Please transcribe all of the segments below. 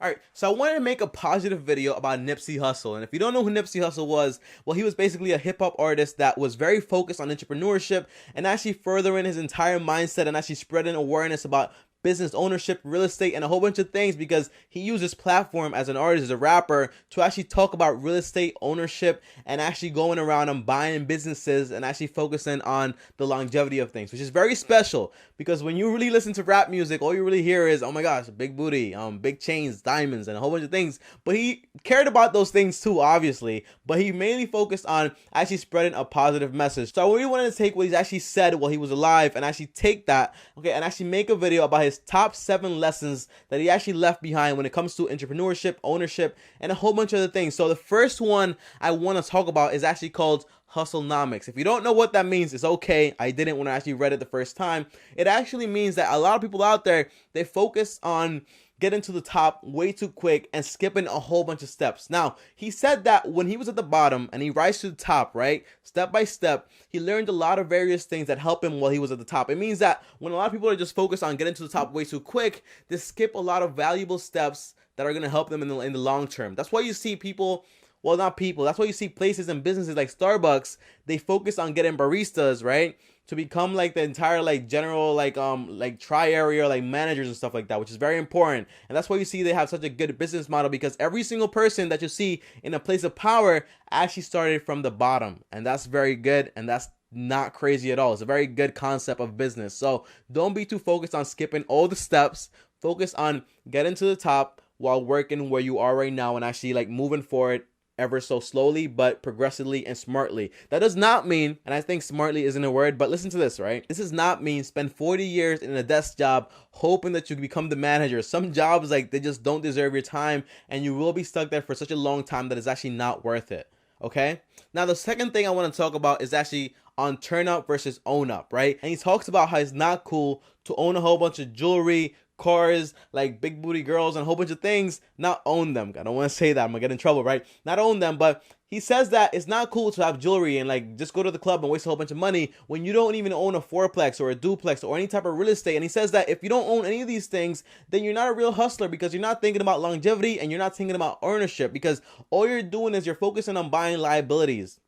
Alright, so I wanted to make a positive video about Nipsey Hussle. And if you don't know who Nipsey Hussle was, well, he was basically a hip hop artist that was very focused on entrepreneurship and actually furthering his entire mindset and actually spreading awareness about business ownership, real estate, and a whole bunch of things, because he used his platform as an artist, as a rapper, to actually talk about real estate ownership and actually going around and buying businesses and actually focusing on the longevity of things, which is very special, because when you really listen to rap music, all you really hear is, oh my gosh, big booty, big chains, diamonds, and a whole bunch of things. But he cared about those things too, obviously, but he mainly focused on actually spreading a positive message. So I really wanted to take what he's actually said while he was alive and actually take that, okay, and actually make a video about his top 7 lessons that he actually left behind when it comes to entrepreneurship, ownership, and a whole bunch of other things. So the first one I want to talk about is actually called Hustlenomics. If you don't know what that means, it's okay. I didn't when I actually read it the first time. It actually means that a lot of people out there, they focus on getting to the top way too quick and skipping a whole bunch of steps. Now, he said that when he was at the bottom and he rises to the top, right, step by step, he learned a lot of various things that help him while he was at the top. It means that when a lot of people are just focused on getting to the top way too quick, they skip a lot of valuable steps that are going to help them in the long term. That's why you see people, well, not people, that's why you see places and businesses like Starbucks, they focus on getting baristas, right, to become like the entire like general like tri-area like managers and stuff like that, which is very important. And that's why you see they have such a good business model, because every single person that you see in a place of power actually started from the bottom, and that's very good, and that's not crazy at all. It's a very good concept of business. So don't be too focused on skipping all the steps. Focus on getting to the top while working where you are right now and actually like moving forward ever so slowly, but progressively and smartly. That does not mean, and I think smartly isn't a word, but listen to this, right? This does not mean spend 40 years in a desk job hoping that you can become the manager. Some jobs, like, they just don't deserve your time, and you will be stuck there for such a long time that it's actually not worth it, okay? Now, the second thing I want to talk about is actually on turn up versus own up, right? And he talks about how it's not cool to own a whole bunch of jewelry, cars, like big booty girls, and a whole bunch of things, not own them. I don't want to say that, I'm gonna get in trouble, right? Not own them, but he says that it's not cool to have jewelry and like just go to the club and waste a whole bunch of money when you don't even own a fourplex or a duplex or any type of real estate. And he says that if you don't own any of these things, then you're not a real hustler, because you're not thinking about longevity and you're not thinking about ownership, because all you're doing is you're focusing on buying liabilities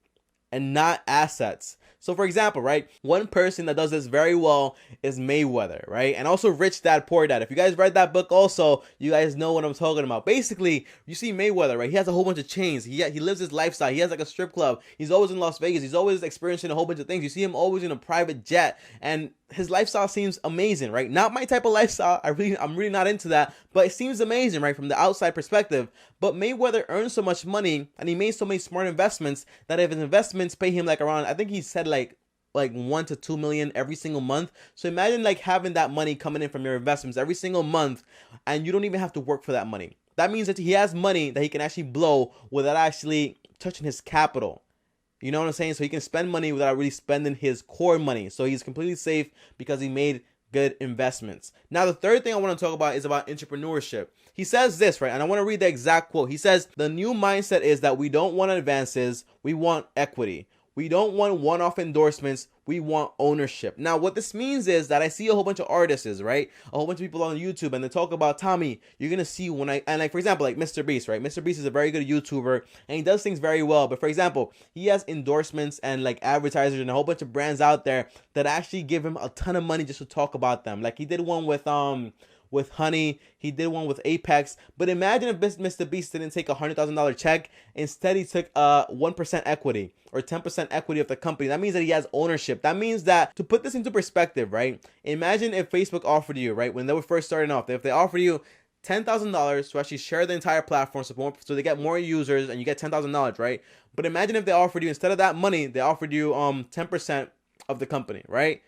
and not assets. So for example, right, one person that does this very well is Mayweather, right? And also Rich Dad Poor Dad. If you guys read that book also, you guys know what I'm talking about. Basically, you see Mayweather, right? He has a whole bunch of chains. He lives his lifestyle. He has like a strip club. He's always in Las Vegas. He's always experiencing a whole bunch of things. You see him always in a private jet, and his lifestyle seems amazing, right? Not my type of lifestyle. I'm really not into that, but it seems amazing, right, from the outside perspective. But Mayweather earns so much money and he made so many smart investments that if his investments pay him like around, I think he said like 1 to 2 million every single month. So imagine like having that money coming in from your investments every single month, and you don't even have to work for that money. That means that he has money that he can actually blow without actually touching his capital. You know what I'm saying? So he can spend money without really spending his core money. So he's completely safe because he made good investments. Now, the third thing I want to talk about is about entrepreneurship. He says this, right? And I want to read the exact quote. He says, the new mindset is that we don't want advances, we want equity. We don't want one-off endorsements, we want ownership. Now, what this means is that I see a whole bunch of artists, right? A whole bunch of people on YouTube, and they talk about, Tommy, you're going to see when and like, for example, like Mr. Beast, right? Mr. Beast is a very good YouTuber, and he does things very well. But for example, he has endorsements and like advertisers and a whole bunch of brands out there that actually give him a ton of money just to talk about them. Like he did one with Honey, he did one with Apex. But imagine if Mr. Beast didn't take a $100,000 check. Instead, he took 1% equity or 10% equity of the company. That means that he has ownership. That means that, to put this into perspective, right? Imagine if Facebook offered you, right, when they were first starting off, if they offered you $10,000 to actually share the entire platform so they get more users and you get $10,000, right? But imagine if they offered you, instead of that money, they offered you 10% of the company, right?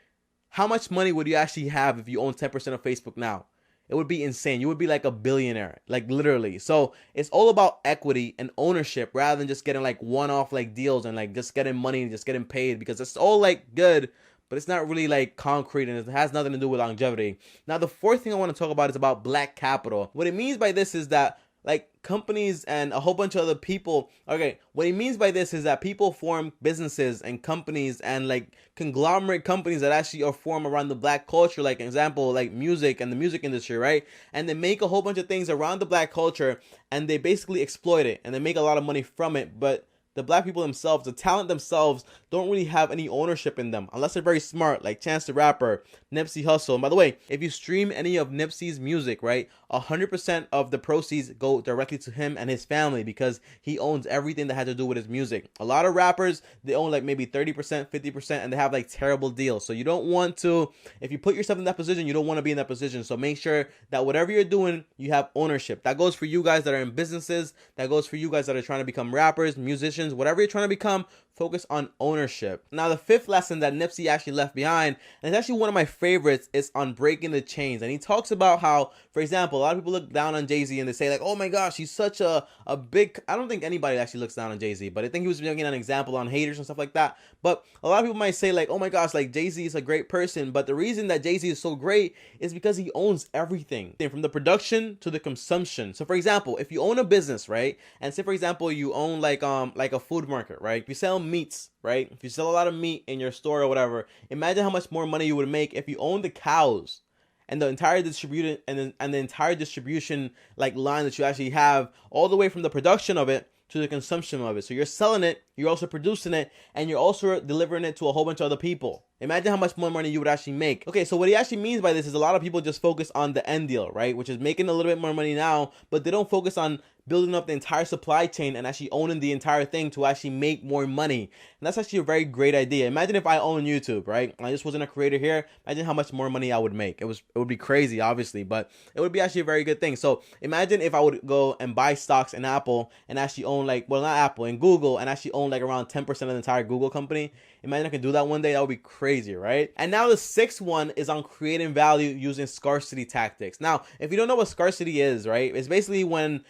How much money would you actually have if you own 10% of Facebook now? It would be insane. You would be like a billionaire, like literally. So it's all about equity and ownership rather than just getting like one-off like deals and like just getting money and just getting paid, because it's all like good, but it's not really like concrete and it has nothing to do with longevity. Now, the fourth thing I want to talk about is about black capital. What it means by this is that like companies and a whole bunch of other people. Okay, what he means by this is that people form businesses and companies and like conglomerate companies that actually are formed around the black culture, like example, like music and the music industry, right? And they make a whole bunch of things around the black culture and they basically exploit it and they make a lot of money from it. But the black people themselves, the talent themselves, don't really have any ownership in them unless they're very smart, like Chance the Rapper, Nipsey Hussle. And by the way, if you stream any of Nipsey's music, right, 100% of the proceeds go directly to him and his family because he owns everything that had to do with his music. A lot of rappers, they own like maybe 30%, 50%, and they have like terrible deals. So you don't want to, if you put yourself in that position, you don't want to be in that position. So make sure that whatever you're doing, you have ownership. That goes for you guys that are in businesses. That goes for you guys that are trying to become rappers, musicians, whatever you're trying to become. Focus on ownership. Now, the fifth lesson that Nipsey actually left behind, and it's actually one of my favorites, is on breaking the chains. And he talks about how, for example, a lot of people look down on Jay-Z and they say like, oh my gosh, he's such a big, I don't think anybody actually looks down on Jay-Z, but I think he was making an example on haters and stuff like that. But a lot of people might say like, oh my gosh, like Jay-Z is a great person. But the reason that Jay-Z is so great is because he owns everything, from the production to the consumption. So for example, if you own a business, right? And say for example, you own like a food market, right? If you sell meats, right? If you sell a lot of meat in your store or whatever, imagine how much more money you would make if you own the cows and the entire distribution and the entire distribution like line that you actually have all the way from the production of it to the consumption of it. So you're selling it, you're also producing it, and you're also delivering it to a whole bunch of other people. Imagine how much more money you would actually make. Okay, so what he actually means by this is a lot of people just focus on the end deal, right? Which is making a little bit more money now, but they don't focus on building up the entire supply chain and actually owning the entire thing to actually make more money. And that's actually a very great idea. Imagine if I own YouTube, right? And I just wasn't a creator here. Imagine how much more money I would make. It would be crazy, obviously, but it would be actually a very good thing. So imagine if I would go and buy stocks in Apple and actually own like, well, not Apple, in Google, and actually own like around 10% of the entire Google company. Imagine I could do that one day. That would be crazy, right? And now the sixth one is on creating value using scarcity tactics. Now, if you don't know what scarcity is, right? It's basically when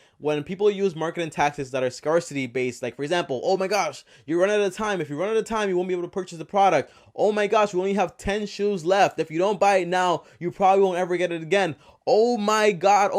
people use marketing tactics that are scarcity based, like for example, oh my gosh, you run out of time. If you run out of time, you won't be able to purchase the product. Oh my gosh, we only have 10 shoes left. If you don't buy it now, you probably won't ever get it again. Oh my God,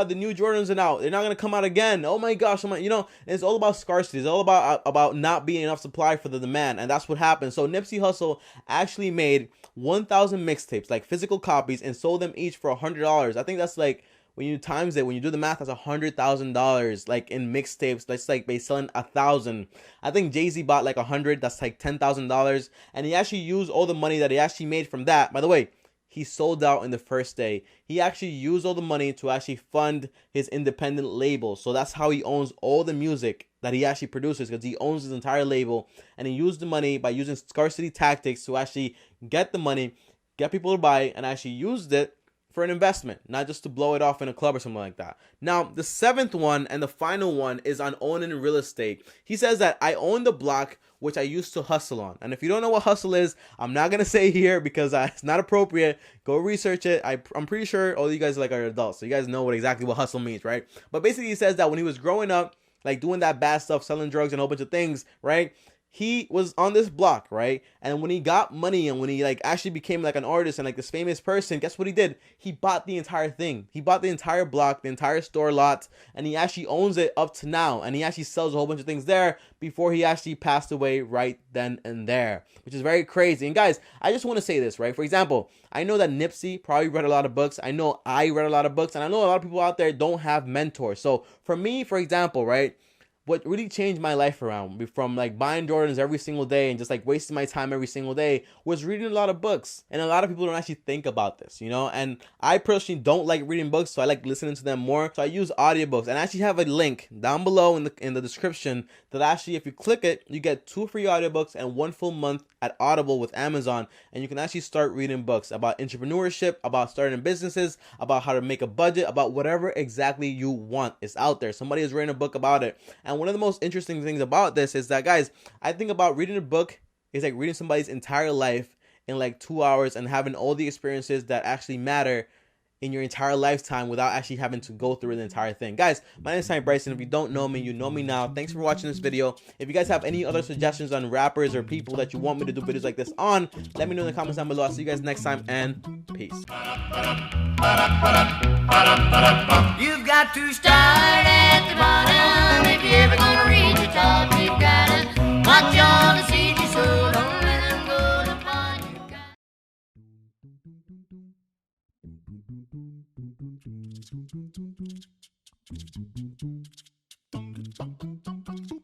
the new Jordans are out. They're not going to come out again. Oh my gosh, it's all about scarcity. It's all about not being enough supply for the demand. And that's what happened. So Nipsey Hussle actually made 1,000 mixtapes, like physical copies, and sold them each for $100. I think that's like, when you times it, when you do the math, that's $100,000 like in mixtapes. That's like by selling 1,000. I think Jay-Z bought like 100. That's like $10,000. And he actually used all the money that he actually made from that. By the way, he sold out in the first day. He actually used all the money to actually fund his independent label. So that's how he owns all the music that he actually produces, because he owns his entire label. And he used the money by using scarcity tactics to actually get the money, get people to buy, and actually used it for an investment, not just to blow it off in a club or something like that. Now, the seventh one and the final one is on owning real estate. He says that I own the block which I used to hustle on. And if you don't know what hustle is, I'm not going to say here because it's not appropriate. Go research it. I'm pretty sure all you guys are adults, so you guys know exactly what hustle means, right? But basically he says that when he was growing up, like doing that bad stuff, selling drugs and a whole bunch of things, right? He was on this block, right? And when he got money and when he like actually became like an artist and like this famous person, guess what he did? He bought the entire thing. He bought the entire block, the entire store lot, and he actually owns it up to now. And he actually sells a whole bunch of things there before he actually passed away right then and there, which is very crazy. And guys, I just want to say this, right? For example, I know that Nipsey probably read a lot of books. I know I read a lot of books, and I know a lot of people out there don't have mentors. So for me, for example, right? What really changed my life around from like buying Jordans every single day and just like wasting my time every single day was reading a lot of books. And a lot of people don't actually think about this, you know, and I personally don't like reading books, so I like listening to them more. So I use audiobooks, and I actually have a link down below in the description that actually, if you click it, you get 2 free audiobooks and 1 full month at Audible with Amazon, and you can actually start reading books about entrepreneurship, about starting businesses, about how to make a budget, about whatever exactly you want is out there. Somebody has written a book about it. And one of the most interesting things about this is that, guys, I think about reading a book is like reading somebody's entire life in like 2 hours and having all the experiences that actually matter in your entire lifetime without actually having to go through the entire thing. Guys, my name is TommyBryson. If you don't know me, you know me now. Thanks for watching this video. If you guys have any other suggestions on rappers or people that you want me to do videos like this on, let me know in the comments down below. I'll see you guys next time, and peace. You've got to start at the bottom if you're ever gonna reach the top. You've gotta watch all the seeds you sow. Don't let them go to pot. You got